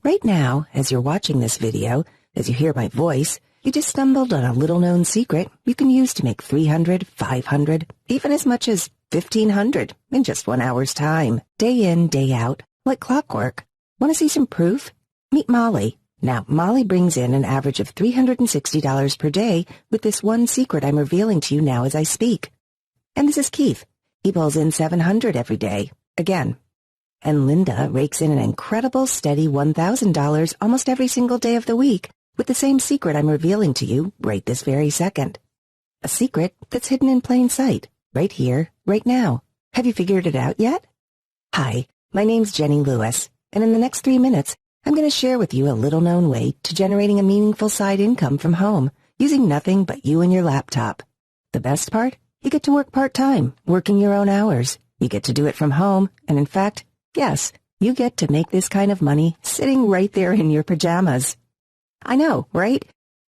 Right now, as you're watching this video, as you hear my voice, you just stumbled on a little-known secret you can use to make $300, $500, even as much as $1,500 in just 1 hour's time, day in, day out, like clockwork. Want to see some proof? Meet Molly. Now, Molly brings in an average of $360 per day with this one secret I'm revealing to you now as I speak. And this is Keith. He pulls in $700 every day, again. And Linda rakes in an incredible steady $1,000 almost every single day of the week with the same secret I'm revealing to you right this very second. A secret that's hidden in plain sight, right here, right now. Have you figured it out yet? Hi, my name's Jenny Lewis, and in the next 3 minutes, I'm going to share with you a little-known way to generating a meaningful side income from home using nothing but you and your laptop. The best part? You get to work part-time, working your own hours. You get to do it from home, and in fact, yes, you get to make this kind of money sitting right there in your pajamas. I know, right?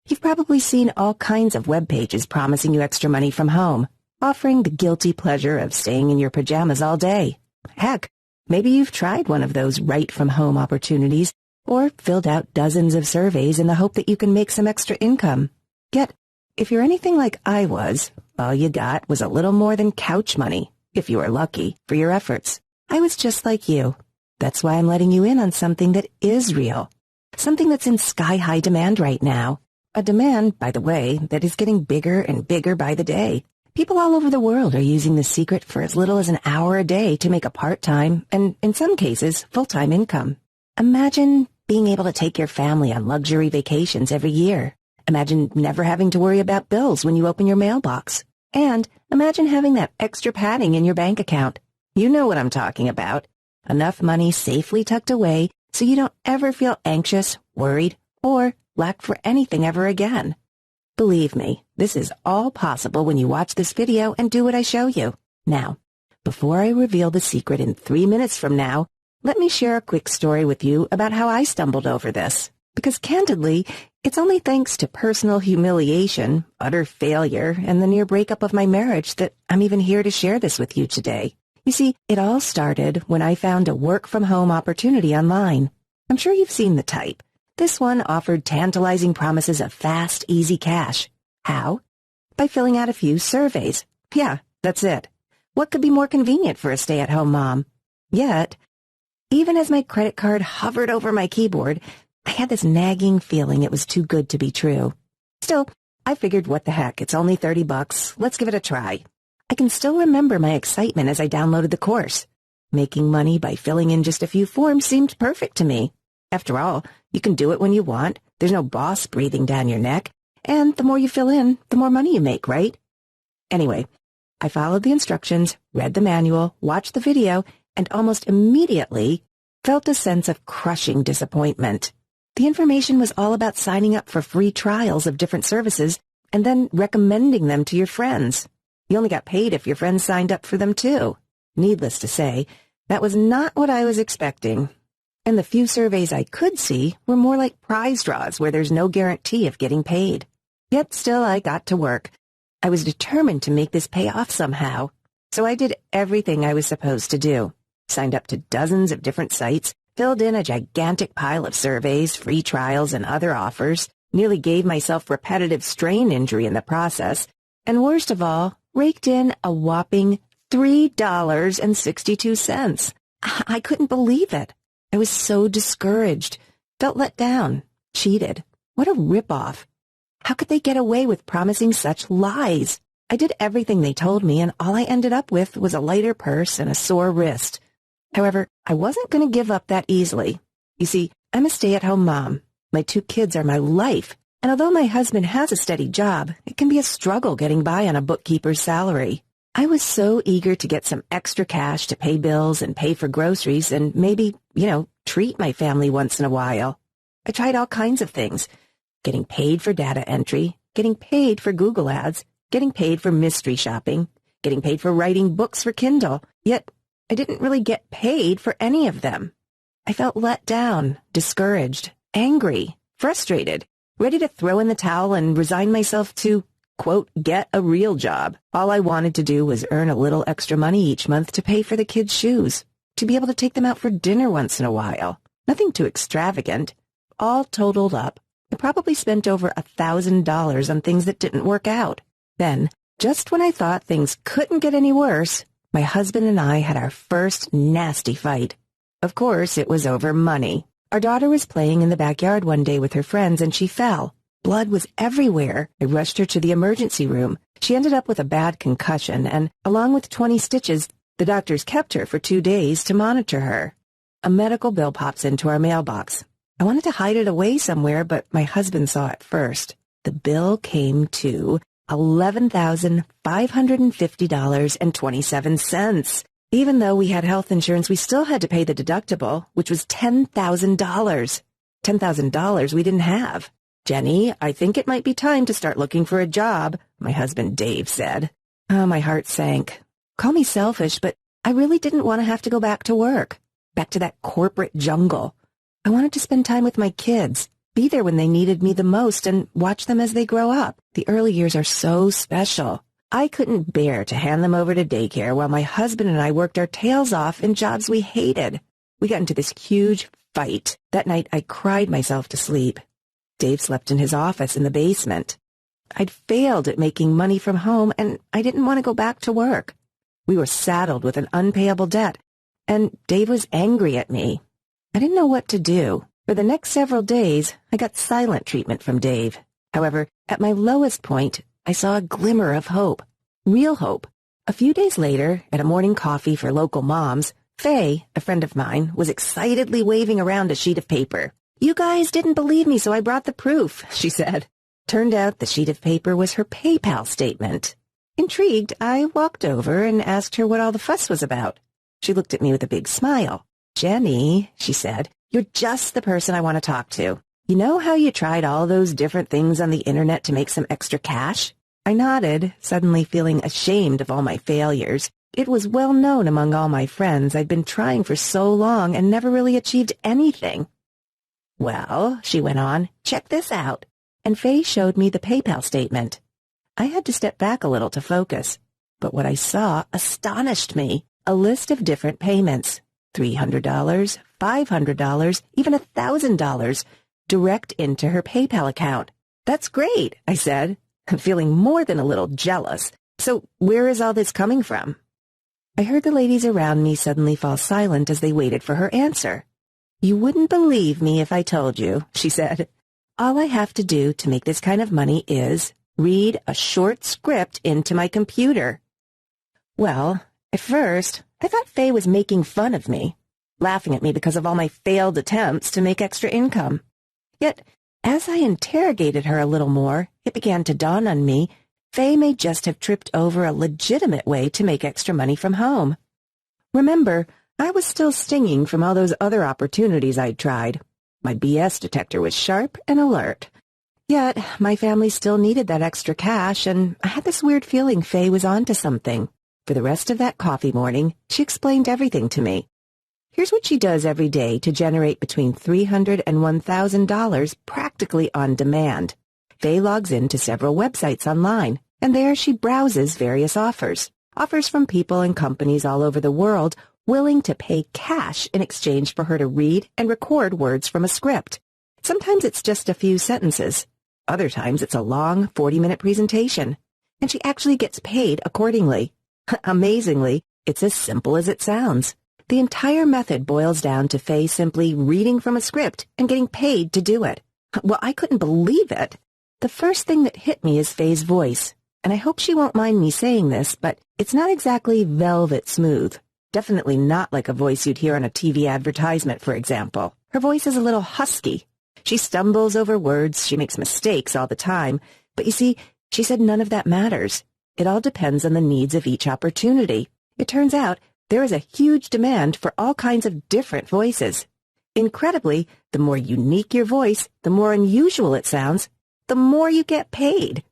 You've probably seen all kinds of web pages promising you extra money from home, offering the guilty pleasure of staying in your pajamas all day. Heck, maybe you've tried one of those right-from-home opportunities or filled out dozens of surveys in the hope that you can make some extra income. Yet, if you're anything like I was, all you got was a little more than couch money, if you were lucky, for your efforts. I was just like you. That's why I'm letting you in on something that is real, something that's in sky-high demand right now. A demand, by the way, that is getting bigger and bigger by the day. People all over the world are using this secret for as little as an hour a day to make a part-time, and in some cases, full-time income. Imagine being able to take your family on luxury vacations every year. Imagine never having to worry about bills when you open your mailbox. And imagine having that extra padding in your bank account. You know what I'm talking about. Enough money safely tucked away so you don't ever feel anxious, worried, or lack for anything ever again. Believe me, this is all possible when you watch this video and do what I show you. Now, before I reveal the secret in 3 minutes from now, let me share a quick story with you about how I stumbled over this. Because candidly, it's only thanks to personal humiliation, utter failure, and the near breakup of my marriage that I'm even here to share this with you today. You see, it all started when I found a work-from-home opportunity online. I'm sure you've seen the type. This one offered tantalizing promises of fast, easy cash. How? By filling out a few surveys. Yeah, that's it. What could be more convenient for a stay-at-home mom? Yet, even as my credit card hovered over my keyboard, I had this nagging feeling it was too good to be true. Still, I figured, what the heck, it's only $30. Let's give it a try. I can still remember my excitement as I downloaded the course. Making money by filling in just a few forms seemed perfect to me. After all, you can do it when you want. There's no boss breathing down your neck. And the more you fill in, the more money you make, right? Anyway, I followed the instructions, read the manual, watched the video, and almost immediately felt a sense of crushing disappointment. The information was all about signing up for free trials of different services and then recommending them to your friends. You only got paid if your friends signed up for them too. Needless to say, that was not what I was expecting. And the few surveys I could see were more like prize draws where there's no guarantee of getting paid. Yet still I got to work. I was determined to make this pay off somehow. So I did everything I was supposed to do. Signed up to dozens of different sites, filled in a gigantic pile of surveys, free trials, and other offers, nearly gave myself repetitive strain injury in the process, and worst of all, raked in a whopping $3.62. I couldn't believe it. I was so discouraged, felt let down, cheated. What a ripoff. How could they get away with promising such lies? I did everything they told me, and all I ended up with was a lighter purse and a sore wrist. However, I wasn't going to give up that easily. You see, I'm a stay-at-home mom. My 2 kids are my life, and although my husband has a steady job, it can be a struggle getting by on a bookkeeper's salary. I was so eager to get some extra cash to pay bills and pay for groceries and maybe, treat my family once in a while. I tried all kinds of things. Getting paid for data entry, getting paid for Google ads, getting paid for mystery shopping, getting paid for writing books for Kindle, yet I didn't really get paid for any of them. I felt let down, discouraged, angry, frustrated, ready to throw in the towel and resign myself to, quote, get a real job. All I wanted to do was earn a little extra money each month to pay for the kids' shoes, to be able to take them out for dinner once in a while. Nothing too extravagant. All totaled up, I probably spent over $1,000 on things that didn't work out. Then, just when I thought things couldn't get any worse, my husband and I had our first nasty fight. Of course, it was over money. Our daughter was playing in the backyard one day with her friends and she fell. Blood was everywhere. I rushed her to the emergency room. She ended up with a bad concussion and, along with 20 stitches, the doctors kept her for 2 days to monitor her. A medical bill pops into our mailbox. I wanted to hide it away somewhere, but my husband saw it first. The bill came to $11,550.27. Even though we had health insurance, we still had to pay the deductible, which was $10,000. $10,000 we didn't have. "Jenny, I think it might be time to start looking for a job," my husband Dave said. My heart sank. Call me selfish, but I really didn't want to have to go back to work, back to that corporate jungle. I wanted to spend time with my kids, be there when they needed me the most, and watch them as they grow up. The early years are so special. I couldn't bear to hand them over to daycare while my husband and I worked our tails off in jobs we hated. We got into this huge fight. That night, I cried myself to sleep. Dave slept in his office in the basement. I'd failed at making money from home, and I didn't want to go back to work. We were saddled with an unpayable debt, and Dave was angry at me. I didn't know what to do. For the next several days, I got silent treatment from Dave. However, at my lowest point, I saw a glimmer of hope. Real hope. A few days later, at a morning coffee for local moms, Faye, a friend of mine, was excitedly waving around a sheet of paper. "You guys didn't believe me, so I brought the proof," she said. Turned out the sheet of paper was her PayPal statement. Intrigued, I walked over and asked her what all the fuss was about. She looked at me with a big smile. "Jenny," she said, "you're just the person I want to talk to. You know how you tried all those different things on the internet to make some extra cash?" I nodded, suddenly feeling ashamed of all my failures. It was well known among all my friends I'd been trying for so long and never really achieved anything. "Well," she went on, "check this out." And Faye showed me the PayPal statement. I had to step back a little to focus, but what I saw astonished me. A list of different payments. $300, $500, even $1,000, direct into her PayPal account. "That's great," I said. I'm feeling more than a little jealous. "So where is all this coming from?" I heard the ladies around me suddenly fall silent as they waited for her answer. "You wouldn't believe me if I told you," she said. "All I have to do to make this kind of money is read a short script into my computer." Well, at first, I thought Faye was making fun of me, laughing at me because of all my failed attempts to make extra income. Yet, as I interrogated her a little more, it began to dawn on me Faye may just have tripped over a legitimate way to make extra money from home. Remember, I was still stinging from all those other opportunities I'd tried. My BS detector was sharp and alert. Yet, my family still needed that extra cash, and I had this weird feeling Faye was onto something. For the rest of that coffee morning, she explained everything to me. Here's what she does every day to generate between $300 and $1,000 practically on demand. Faye logs into several websites online, and there she browses various offers. Offers from people and companies all over the world willing to pay cash in exchange for her to read and record words from a script. Sometimes it's just a few sentences. Other times it's a long 40-minute presentation, and she actually gets paid accordingly. Amazingly, it's as simple as it sounds. The entire method boils down to Faye simply reading from a script and getting paid to do it. Well, I couldn't believe it. The first thing that hit me is Faye's voice, and I hope she won't mind me saying this, but it's not exactly velvet smooth. Definitely not like a voice you'd hear on a TV advertisement, for example. Her voice is a little husky. She stumbles over words, she makes mistakes all the time, but you see, she said none of that matters. It all depends on the needs of each opportunity. It turns out there is a huge demand for all kinds of different voices. Incredibly, the more unique your voice, the more unusual it sounds, the more you get paid.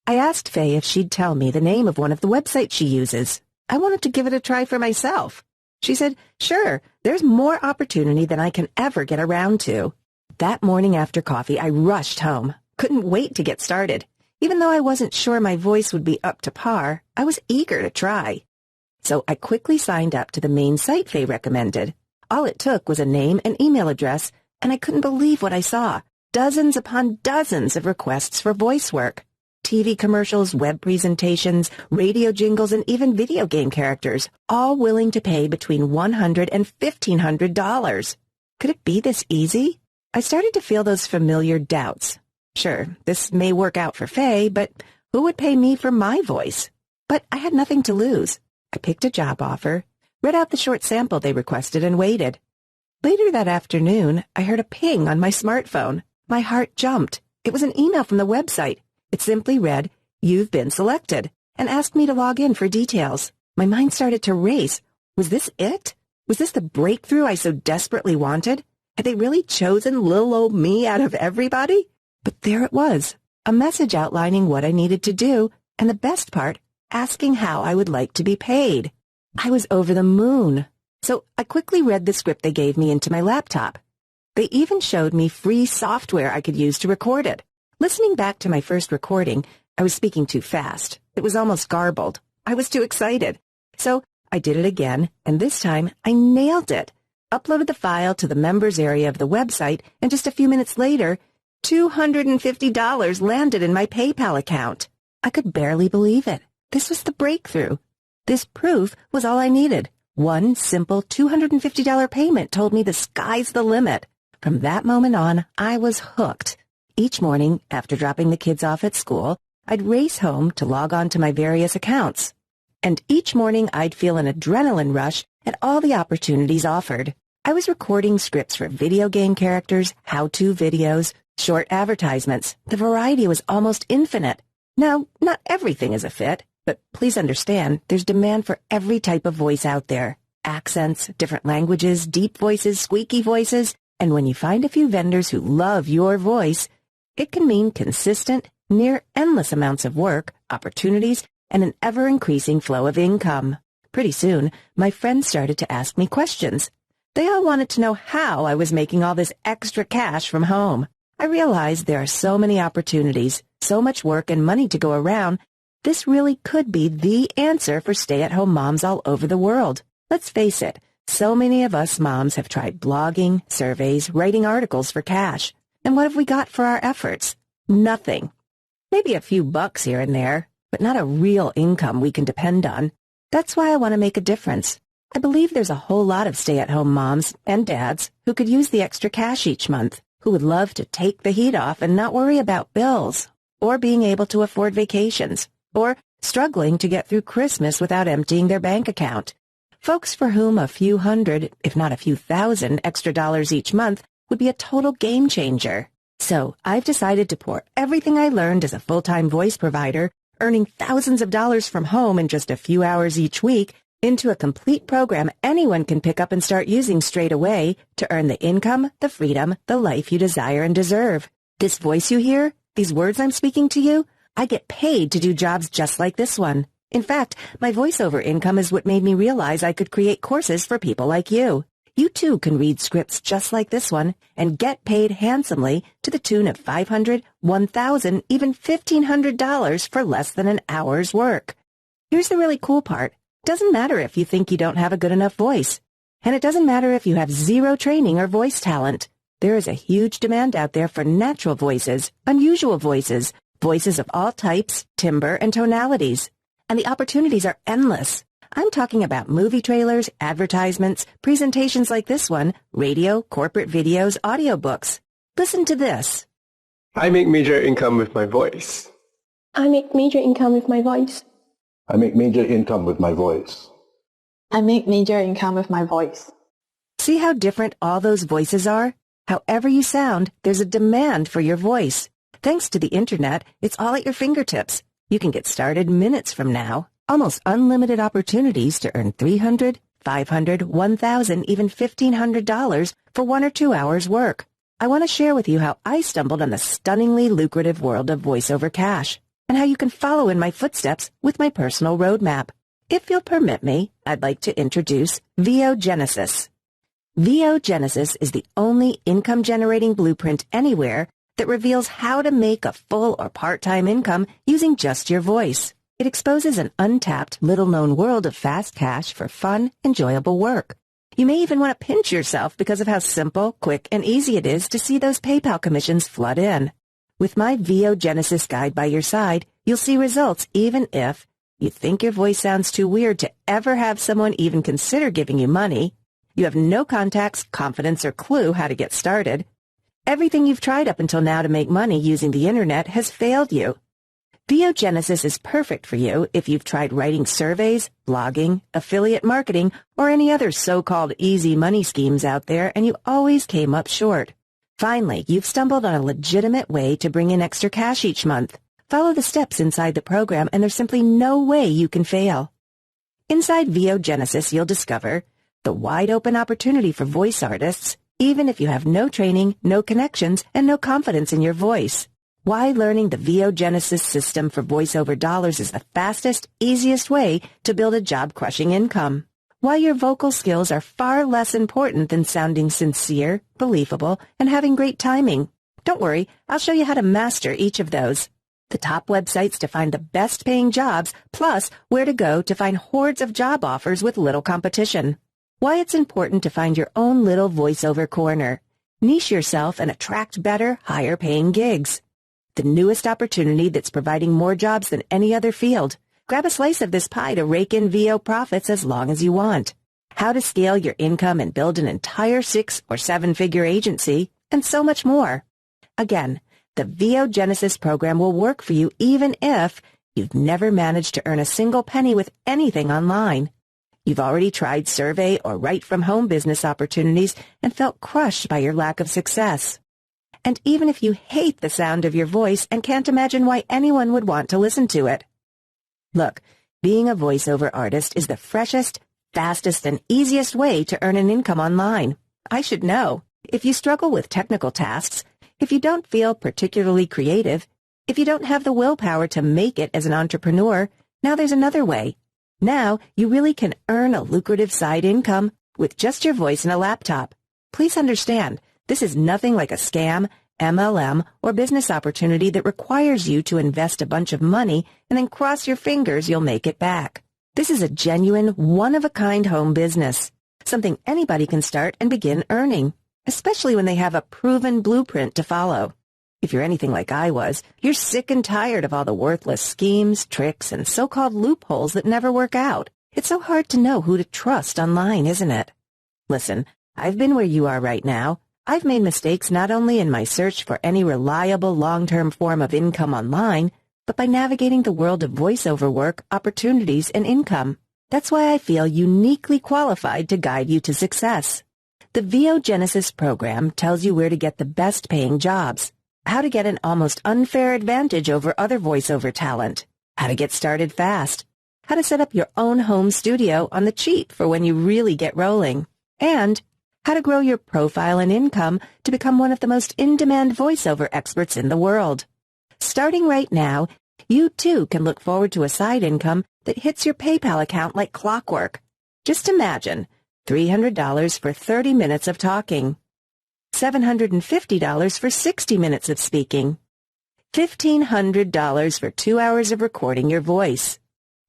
I asked Faye if she'd tell me the name of one of the websites she uses. I wanted to give it a try for myself. She said, "Sure, there's more opportunity than I can ever get around to." That morning after coffee, I rushed home. Couldn't wait to get started. Even though I wasn't sure my voice would be up to par, I was eager to try. So I quickly signed up to the main site Faye recommended. All it took was a name and email address, and I couldn't believe what I saw. Dozens upon dozens of requests for voice work. TV commercials, web presentations, radio jingles, and even video game characters, all willing to pay between $100 and $1,500. Could it be this easy? I started to feel those familiar doubts. Sure, this may work out for Faye, but who would pay me for my voice? But I had nothing to lose. I picked a job offer, read out the short sample they requested, and waited. Later that afternoon, I heard a ping on my smartphone. My heart jumped. It was an email from the website. It simply read, "You've been selected," and asked me to log in for details. My mind started to race. Was this it? Was this the breakthrough I so desperately wanted? Had they really chosen little old me out of everybody? But there it was, a message outlining what I needed to do, and the best part, asking how I would like to be paid. I was over the moon. So I quickly read the script they gave me into my laptop. They even showed me free software I could use to record it. Listening back to my first recording, I was speaking too fast. It was almost garbled. I was too excited. So I did it again, and this time I nailed it. Uploaded the file to the members area of the website, and just a few minutes later, $250 landed in my PayPal account. I could barely believe it. This was the breakthrough. This proof was all I needed. One simple $250 payment told me the sky's the limit. From that moment on, I was hooked. Each morning, after dropping the kids off at school, I'd race home to log on to my various accounts. And each morning, I'd feel an adrenaline rush at all the opportunities offered. I was recording scripts for video game characters, how-to videos, short advertisements. The variety was almost infinite. Now, not everything is a fit, but please understand, there's demand for every type of voice out there. Accents, different languages, deep voices, squeaky voices, and when you find a few vendors who love your voice, it can mean consistent, near endless amounts of work, opportunities, and an ever-increasing flow of income. Pretty soon, my friends started to ask me questions. They all wanted to know how I was making all this extra cash from home. I realized there are so many opportunities, so much work and money to go around. This really could be the answer for stay-at-home moms all over the world. Let's face it, so many of us moms have tried blogging, surveys, writing articles for cash. And what have we got for our efforts? Nothing. Maybe a few bucks here and there, but not a real income we can depend on. That's why I want to make a difference. I believe there's a whole lot of stay-at-home moms and dads who could use the extra cash each month, who would love to take the heat off and not worry about bills, or being able to afford vacations, or struggling to get through Christmas without emptying their bank account. Folks for whom a few hundred, if not a few thousand, extra dollars each month would be a total game changer. So I've decided to pour everything I learned as a full-time voice provider, earning thousands of dollars from home in just a few hours each week, into a complete program anyone can pick up and start using straight away to earn the income, the freedom, the life you desire and deserve. This voice you hear, these words I'm speaking to you, I get paid to do jobs just like this one. In fact, my voiceover income is what made me realize I could create courses for people like you. You too can read scripts just like this one and get paid handsomely to the tune of $500, $1,000, even $1,500 for less than an hour's work. Here's the really cool part. It doesn't matter if you think you don't have a good enough voice. And it doesn't matter if you have zero training or voice talent. There is a huge demand out there for natural voices, unusual voices, voices of all types, timbre, and tonalities. And the opportunities are endless. I'm talking about movie trailers, advertisements, presentations like this one, radio, corporate videos, audiobooks. Listen to this. I make major income with my voice. I make major income with my voice. I make major income with my voice. I make major income with my voice. See how different all those voices are? However you sound, there's a demand for your voice. Thanks to the internet, it's all at your fingertips. You can get started minutes from now. Almost unlimited opportunities to earn $300, $500, $1,000, even $1,500 for 1 or 2 hours work. I want to share with you how I stumbled on the stunningly lucrative world of voiceover cash, and how you can follow in my footsteps with my personal roadmap. If you'll permit me, I'd like to introduce Vogenesis. Vogenesis is the only income-generating blueprint anywhere that reveals how to make a full or part-time income using just your voice. It exposes an untapped, little-known world of fast cash for fun, enjoyable work. You may even want to pinch yourself because of how simple, quick, and easy it is to see those PayPal commissions flood in. With my Vogenesis guide by your side, you'll see results even if you think your voice sounds too weird to ever have someone even consider giving you money. You have no contacts, confidence, or clue how to get started. Everything you've tried up until now to make money using the internet has failed you. Vogenesis is perfect for you if you've tried writing surveys, blogging, affiliate marketing, or any other so-called easy money schemes out there and you always came up short. Finally, you've stumbled on a legitimate way to bring in extra cash each month. Follow the steps inside the program and there's simply no way you can fail. Inside Vogenesis, you'll discover the wide-open opportunity for voice artists, even if you have no training, no connections, and no confidence in your voice. Why learning the Vogenesis system for voiceover dollars is the fastest, easiest way to build a job-crushing income. Why your vocal skills are far less important than sounding sincere, believable, and having great timing. Don't worry, I'll show you how to master each of those. The top websites to find the best-paying jobs, plus where to go to find hordes of job offers with little competition. Why it's important to find your own little voiceover corner. Niche yourself and attract better, higher-paying gigs. The newest opportunity that's providing more jobs than any other field. Grab a slice of this pie to rake in VO profits as long as you want. How to scale your income and build an entire 6- or 7-figure agency, and so much more. Again, the Vogenesis program will work for you even if you've never managed to earn a single penny with anything online. You've already tried survey or write-from-home business opportunities and felt crushed by your lack of success. And even if you hate the sound of your voice and can't imagine why anyone would want to listen to it. Look, being a voiceover artist is the freshest, fastest, and easiest way to earn an income online. I should know. If you struggle with technical tasks, if you don't feel particularly creative, if you don't have the willpower to make it as an entrepreneur, now there's another way. Now you really can earn a lucrative side income with just your voice and a laptop. Please understand, this is nothing like a scam, MLM, or business opportunity that requires you to invest a bunch of money and then cross your fingers you'll make it back. This is a genuine, one-of-a-kind home business, something anybody can start and begin earning, especially when they have a proven blueprint to follow. If you're anything like I was, you're sick and tired of all the worthless schemes, tricks, and so-called loopholes that never work out. It's so hard to know who to trust online, isn't it? Listen, I've been where you are right now. I've made mistakes not only in my search for any reliable long-term form of income online, but by navigating the world of voiceover work, opportunities, and income. That's why I feel uniquely qualified to guide you to success. The Vogenesis program tells you where to get the best-paying jobs, how to get an almost unfair advantage over other voiceover talent, how to get started fast, how to set up your own home studio on the cheap for when you really get rolling, and how to grow your profile and income to become one of the most in-demand voiceover experts in the world. Starting right now, you too can look forward to a side income that hits your PayPal account like clockwork. Just imagine $300 for 30 minutes of talking, $750 for 60 minutes of speaking, $1,500 for 2 hours of recording your voice.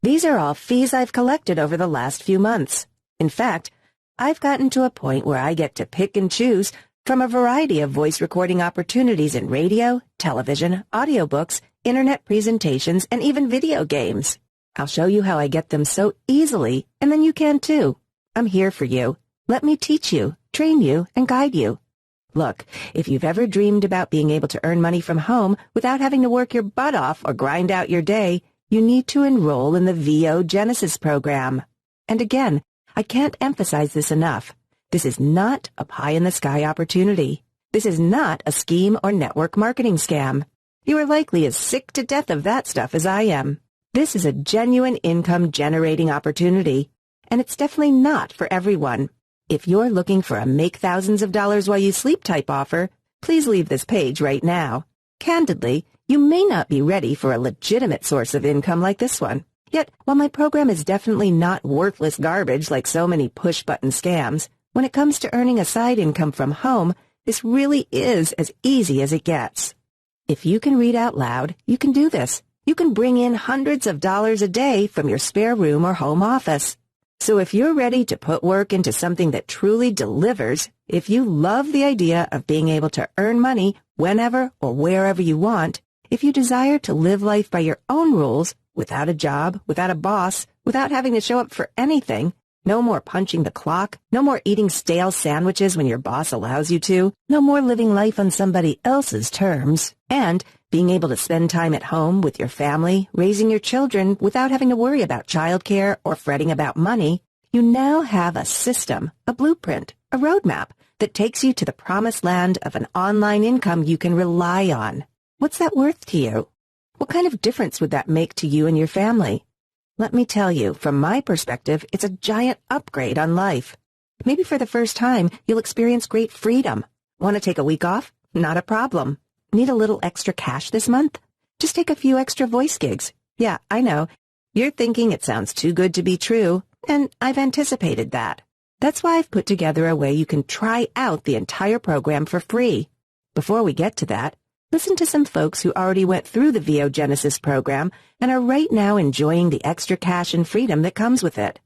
These are all fees I've collected over the last few months. In fact, I've gotten to a point where I get to pick and choose from a variety of voice recording opportunities in radio, television, audiobooks, internet presentations, and even video games. I'll show you how I get them so easily, and then you can too. I'm here for you. Let me teach you, train you, and guide you. Look, if you've ever dreamed about being able to earn money from home without having to work your butt off or grind out your day, you need to enroll in the Vogenesis program. And again, I can't emphasize this enough. This is not a pie-in-the-sky opportunity. This is not a scheme or network marketing scam. You are likely as sick to death of that stuff as I am. This is a genuine income-generating opportunity, and it's definitely not for everyone. If you're looking for a make thousands of dollars while you sleep type offer, please leave this page right now. Candidly, you may not be ready for a legitimate source of income like this one. Yet, while my program is definitely not worthless garbage like so many push-button scams, when it comes to earning a side income from home, this really is as easy as it gets. If you can read out loud, you can do this. You can bring in hundreds of dollars a day from your spare room or home office. So if you're ready to put work into something that truly delivers, if you love the idea of being able to earn money whenever or wherever you want, if you desire to live life by your own rules, without a job, without a boss, without having to show up for anything, no more punching the clock, no more eating stale sandwiches when your boss allows you to, no more living life on somebody else's terms, and being able to spend time at home with your family, raising your children without having to worry about childcare or fretting about money, you now have a system, a blueprint, a roadmap that takes you to the promised land of an online income you can rely on. What's that worth to you? What kind of difference would that make to you and your family? Let me tell you, from my perspective, it's a giant upgrade on life. Maybe for the first time, you'll experience great freedom. Want to take a week off? Not a problem. Need a little extra cash this month? Just take a few extra voice gigs. Yeah, I know. You're thinking it sounds too good to be true, and I've anticipated that. That's why I've put together a way you can try out the entire program for free. Before we get to that, listen to some folks who already went through the Vogenesis program and are right now enjoying the extra cash and freedom that comes with it.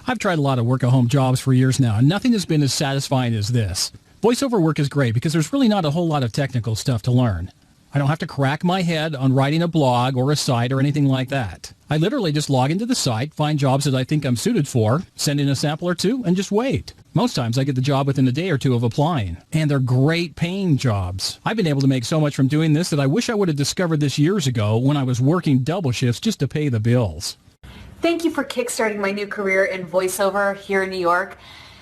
I've tried a lot of work-at-home jobs for years now, and nothing has been as satisfying as this. Voiceover work is great because there's really not a whole lot of technical stuff to learn. I don't have to crack my head on writing a blog or a site or anything like that. I literally just log into the site, find jobs that I think I'm suited for, send in a sample or two, and just wait. Most times I get the job within a day or two of applying, and they're great paying jobs. I've been able to make so much from doing this that I wish I would have discovered this years ago when I was working double shifts just to pay the bills. Thank you for kickstarting my new career in voiceover here in New York.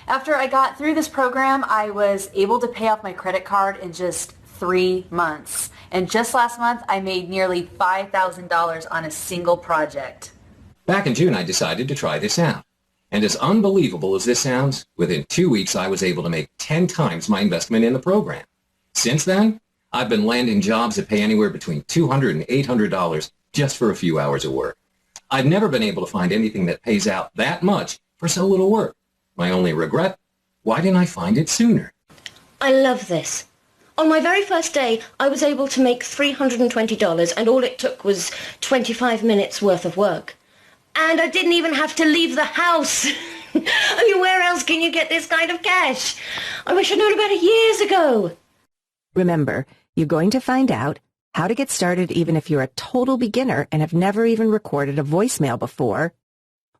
After I got through this program, I was able to pay off my credit card in just 3 months. And just last month, I made nearly $5,000 on a single project. Back in June, I decided to try this out. And as unbelievable as this sounds, within 2 weeks, I was able to make 10 times my investment in the program. Since then, I've been landing jobs that pay anywhere between $200 and $800 just for a few hours of work. I've never been able to find anything that pays out that much for so little work. My only regret? Why didn't I find it sooner? I love this. On my very first day, I was able to make $320, and all it took was 25 minutes worth of work. And I didn't even have to leave the house. I mean, where else can you get this kind of cash? I wish I'd known about it years ago. Remember, you're going to find out how to get started even if you're a total beginner and have never even recorded a voicemail before,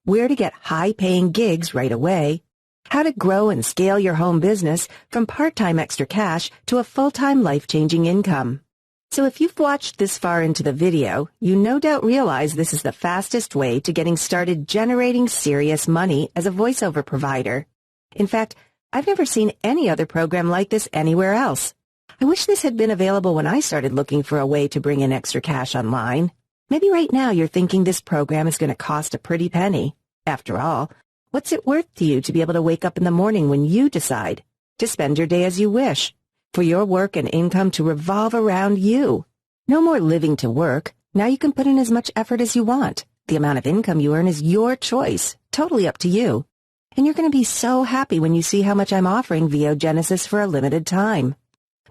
where to get high-paying gigs right away, how to grow and scale your home business from part-time extra cash to a full-time life-changing income. So if you've watched this far into the video, you no doubt realize this is the fastest way to getting started generating serious money as a voiceover provider. In fact, I've never seen any other program like this anywhere else. I wish this had been available when I started looking for a way to bring in extra cash online. Maybe right now you're thinking this program is going to cost a pretty penny. After all, what's it worth to you to be able to wake up in the morning when you decide to spend your day as you wish, for your work and income to revolve around you? No more living to work. Now you can put in as much effort as you want. The amount of income you earn is your choice, totally up to you. And you're going to be so happy when you see how much I'm offering Vogenesis for a limited time.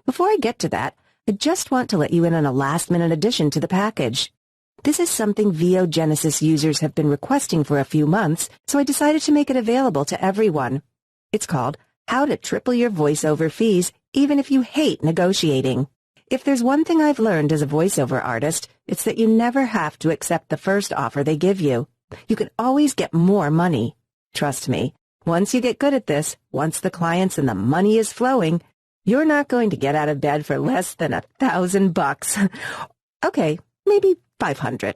Before I get to that, I just want to let you in on a last-minute addition to the package. This is something Vogenesis users have been requesting for a few months, so I decided to make it available to everyone. It's called How to Triple Your Voiceover Fees Even If You Hate Negotiating. If there's one thing I've learned as a voiceover artist, it's that you never have to accept the first offer they give you. You can always get more money. Trust me, once you get good at this, once the clients and the money is flowing, you're not going to get out of bed for less than $1,000. Okay, maybe 500.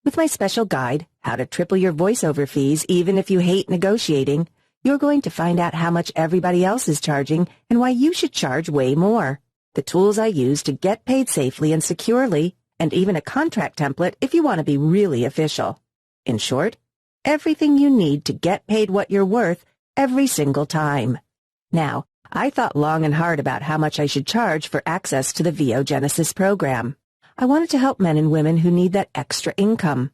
With my special guide, How to Triple Your Voiceover Fees Even If You Hate Negotiating, you're going to find out how much everybody else is charging and why you should charge way more. The tools I use to get paid safely and securely, and even a contract template if you want to be really official. In short, everything you need to get paid what you're worth every single time. Now, I thought long and hard about how much I should charge for access to the Vogenesis program. I wanted to help men and women who need that extra income.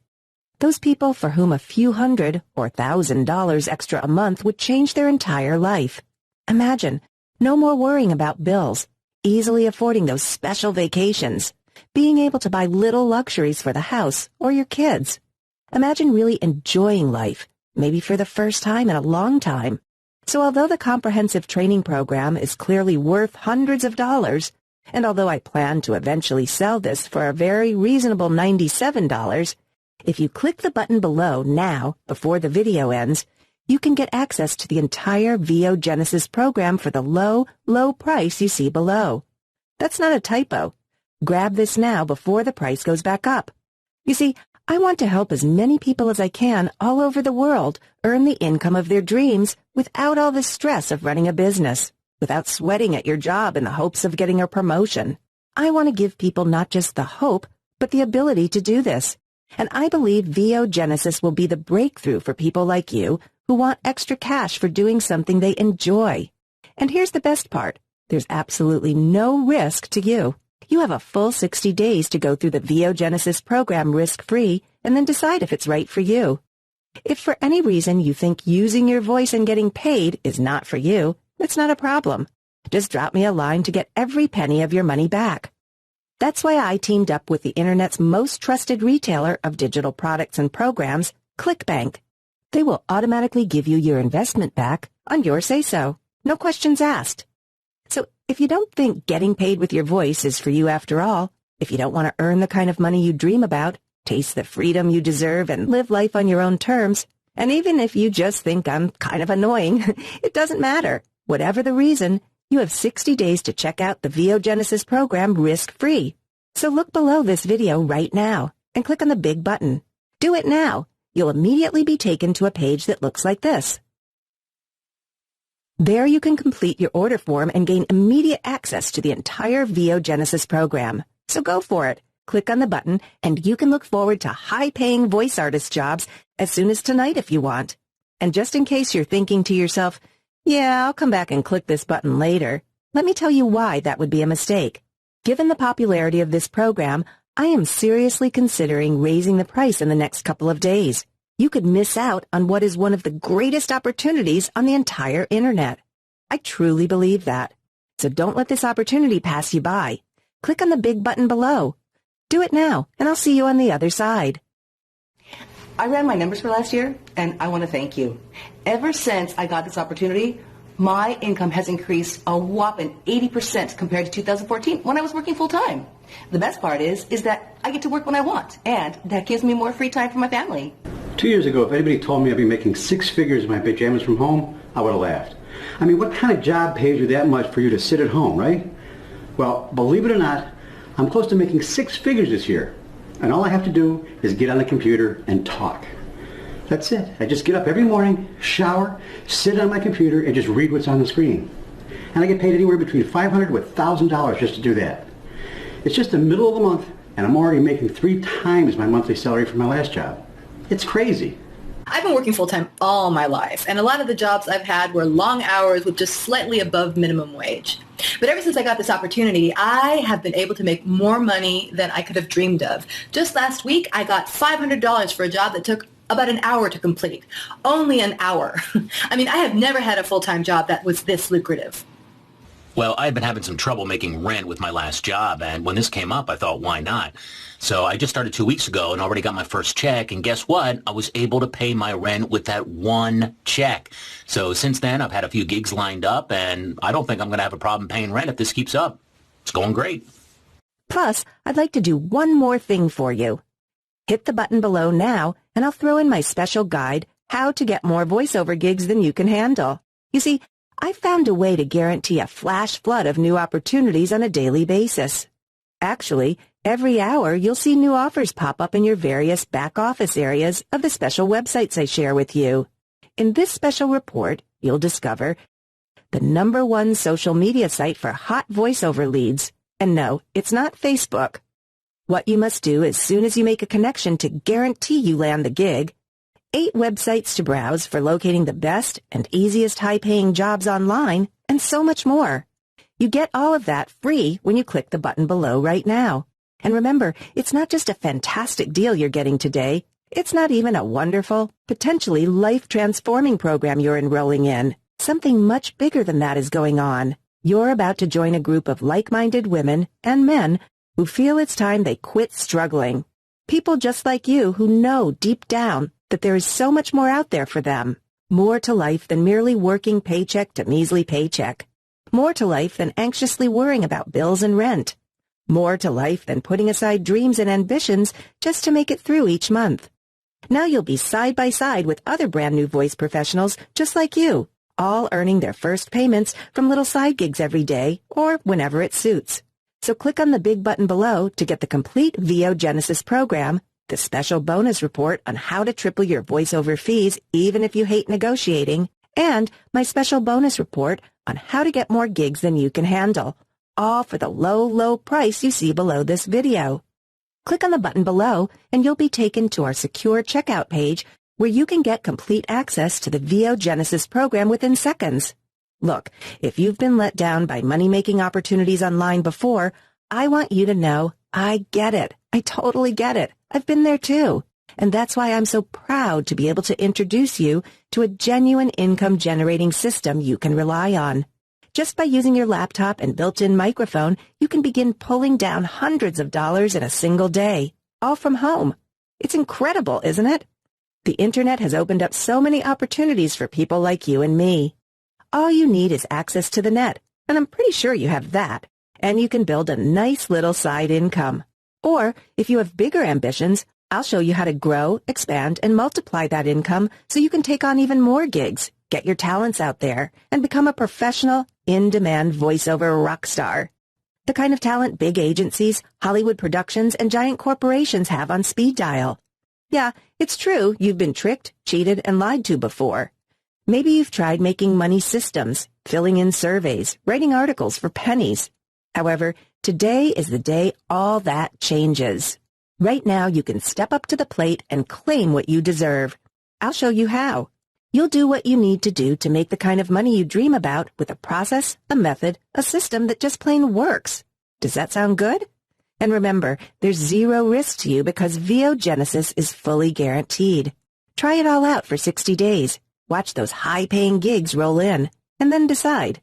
Those people for whom a few $100 or $1,000 extra a month would change their entire life. Imagine, no more worrying about bills, easily affording those special vacations, being able to buy little luxuries for the house or your kids. Imagine really enjoying life, maybe for the first time in a long time. So although the comprehensive training program is clearly worth hundreds of dollars, and although I plan to eventually sell this for a very reasonable $97, if you click the button below now, before the video ends, you can get access to the entire Vogenesis program for the low, low price you see below. That's not a typo. Grab this now before the price goes back up. You see, I want to help as many people as I can all over the world earn the income of their dreams without all the stress of running a business, without sweating at your job in the hopes of getting a promotion. I want to give people not just the hope, but the ability to do this. And I believe Vogenesis will be the breakthrough for people like you who want extra cash for doing something they enjoy. And here's the best part. There's absolutely no risk to you. You have a full 60 days to go through the Vogenesis program risk-free and then decide if it's right for you. If for any reason you think using your voice and getting paid is not for you, it's not a problem. Just drop me a line to get every penny of your money back. That's why I teamed up with the Internet's most trusted retailer of digital products and programs, ClickBank. They will automatically give you your investment back on your say-so. No questions asked. So if you don't think getting paid with your voice is for you after all, if you don't want to earn the kind of money you dream about, taste the freedom you deserve, and live life on your own terms, and even if you just think I'm kind of annoying, it doesn't matter. Whatever the reason, you have 60 days to check out the Vogenesis program risk-free. So look below this video right now and click on the big button. Do it now. You'll immediately be taken to a page that looks like this. There you can complete your order form and gain immediate access to the entire Vogenesis program. So go for it. Click on the button and you can look forward to high-paying voice artist jobs as soon as tonight if you want. And just in case you're thinking to yourself, yeah, I'll come back and click this button later, let me tell you why that would be a mistake. Given the popularity of this program, I am seriously considering raising the price in the next couple of days. You could miss out on what is one of the greatest opportunities on the entire Internet. I truly believe that. So don't let this opportunity pass you by. Click on the big button below. Do it now, and I'll see you on the other side. I ran my numbers for last year, and I want to thank you. Ever since I got this opportunity, my income has increased a whopping 80% compared to 2014 when I was working full-time. The best part is that I get to work when I want, and that gives me more free time for my family. 2 years ago, if anybody told me I'd be making six figures in my pajamas from home, I would have laughed. I mean, what kind of job pays you that much for you to sit at home, right? Well, believe it or not, I'm close to making six figures this year, and all I have to do is get on the computer and talk. That's it. I just get up every morning, shower, sit on my computer, and just read what's on the screen. And I get paid anywhere between $500 to $1,000 just to do that. It's just the middle of the month, and I'm already making 3 times my monthly salary from my last job. It's crazy. I've been working full-time all my life, and a lot of the jobs I've had were long hours with just slightly above minimum wage. But ever since I got this opportunity, I have been able to make more money than I could have dreamed of. Just last week, I got $500 for a job that took about an hour to complete. Only an hour. I mean, I have never had a full-time job that was this lucrative. Well, I had been having some trouble making rent with my last job, and when this came up, I thought, why not? So I just started 2 weeks ago and already got my first check, and guess what? I was able to pay my rent with that one check. So since then, I've had a few gigs lined up, and I don't think I'm going to have a problem paying rent if this keeps up. It's going great. Plus, I'd like to do one more thing for you. Hit the button below now, and I'll throw in my special guide, How to Get More Voiceover Gigs Than You Can Handle. You see, I've found a way to guarantee a flash flood of new opportunities on a daily basis. Actually, every hour you'll see new offers pop up in your various back office areas of the special websites I share with you. In this special report, you'll discover the #1 social media site for hot voiceover leads. And no, it's not Facebook. What you must do as soon as you make a connection to guarantee you land the gig, 8 websites to browse for locating the best and easiest high-paying jobs online, and so much more. You get all of that free when you click the button below right now. And remember, it's not just a fantastic deal you're getting today. It's not even a wonderful, potentially life-transforming program you're enrolling in. Something much bigger than that is going on. You're about to join a group of like-minded women and men who feel it's time they quit struggling. People just like you who know deep down that there is so much more out there for them. More to life than merely working paycheck to measly paycheck. More to life than anxiously worrying about bills and rent. More to life than putting aside dreams and ambitions just to make it through each month. Now you'll be side by side with other brand new voice professionals just like you, all earning their first payments from little side gigs every day or whenever it suits. So click on the big button below to get the complete Vogenesis program, the special bonus report on how to triple your voiceover fees even if you hate negotiating, and my special bonus report on how to get more gigs than you can handle, all for the low, low price you see below this video. Click on the button below and you'll be taken to our secure checkout page where you can get complete access to the Vogenesis program within seconds. Look, if you've been let down by money-making opportunities online before, I want you to know I get it. I totally get it. I've been there too. And that's why I'm so proud to be able to introduce you to a genuine income-generating system you can rely on. Just by using your laptop and built-in microphone, you can begin pulling down hundreds of dollars in a single day, all from home. It's incredible, isn't it? The Internet has opened up so many opportunities for people like you and me. All you need is access to the net, and I'm pretty sure you have that, and you can build a nice little side income. Or, if you have bigger ambitions, I'll show you how to grow, expand, and multiply that income so you can take on even more gigs, get your talents out there, and become a professional, in-demand voiceover rock star. The kind of talent big agencies, Hollywood productions, and giant corporations have on speed dial. Yeah, it's true you've been tricked, cheated, and lied to before. Maybe you've tried making money systems, filling in surveys, writing articles for pennies. However, today is the day all that changes. Right now, you can step up to the plate and claim what you deserve. I'll show you how. You'll do what you need to do to make the kind of money you dream about with a process, a method, a system that just plain works. Does that sound good? And remember, there's zero risk to you because Vogenesis is fully guaranteed. Try it all out for 60 days. Watch those high-paying gigs roll in, and then decide.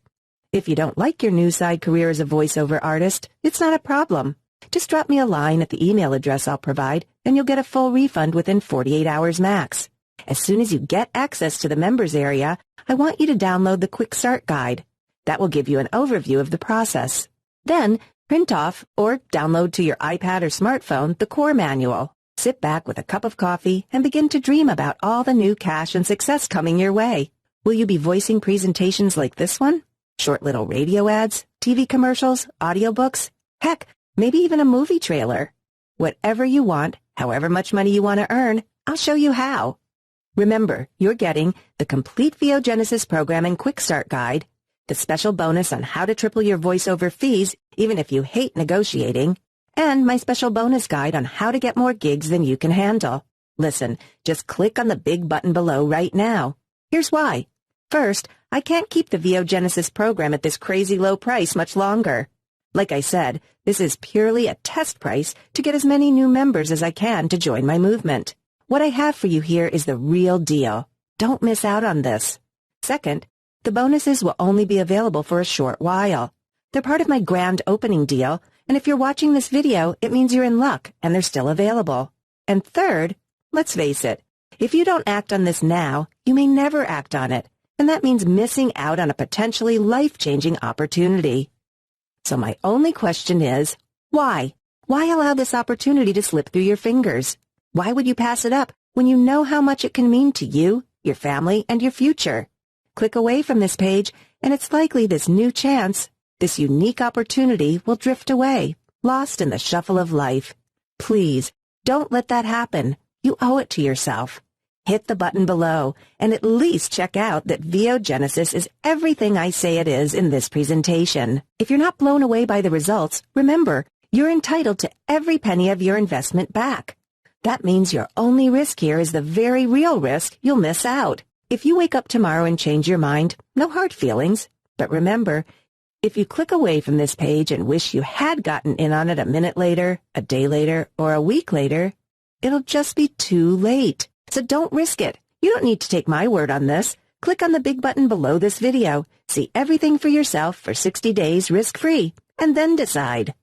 If you don't like your new side career as a voiceover artist, it's not a problem. Just drop me a line at the email address I'll provide, and you'll get a full refund within 48 hours max. As soon as you get access to the members area, I want you to download the Quick Start Guide. That will give you an overview of the process. Then, print off or download to your iPad or smartphone the core manual. Sit back with a cup of coffee and begin to dream about all the new cash and success coming your way. Will you be voicing presentations like this one? Short little radio ads, TV commercials, audiobooks? Heck, maybe even a movie trailer. Whatever you want, however much money you want to earn, I'll show you how. Remember, you're getting the complete Vogenesis program and Quick Start Guide, the special bonus on how to triple your voiceover fees even if you hate negotiating, and my special bonus guide on how to get more gigs than you can handle. Listen, just click on the big button below right now. Here's why. First, I can't keep the Vogenesis program at this crazy low price much longer. Like I said, this is purely a test price to get as many new members as I can to join my movement. What I have for you here is the real deal. Don't miss out on this. Second, the bonuses will only be available for a short while. They're part of my grand opening deal, and if you're watching this video, it means you're in luck and they're still available. And third, let's face it, if you don't act on this now, you may never act on it, and that means missing out on a potentially life-changing opportunity. So my only question is, why? Why allow this opportunity to slip through your fingers? Why would you pass it up when you know how much it can mean to you, your family, and your future? Click away from this page, and it's likely this new chance, this unique opportunity will drift away, lost in the shuffle of life. Please, don't let that happen. You owe it to yourself. Hit the button below, and at least check out that Vogenesis is everything I say it is in this presentation. If you're not blown away by the results, remember, you're entitled to every penny of your investment back. That means your only risk here is the very real risk you'll miss out. If you wake up tomorrow and change your mind, no hard feelings. But remember, if you click away from this page and wish you had gotten in on it a minute later, a day later, or a week later, it'll just be too late. So don't risk it. You don't need to take my word on this. Click on the big button below this video. See everything for yourself for 60 days risk-free, and then decide.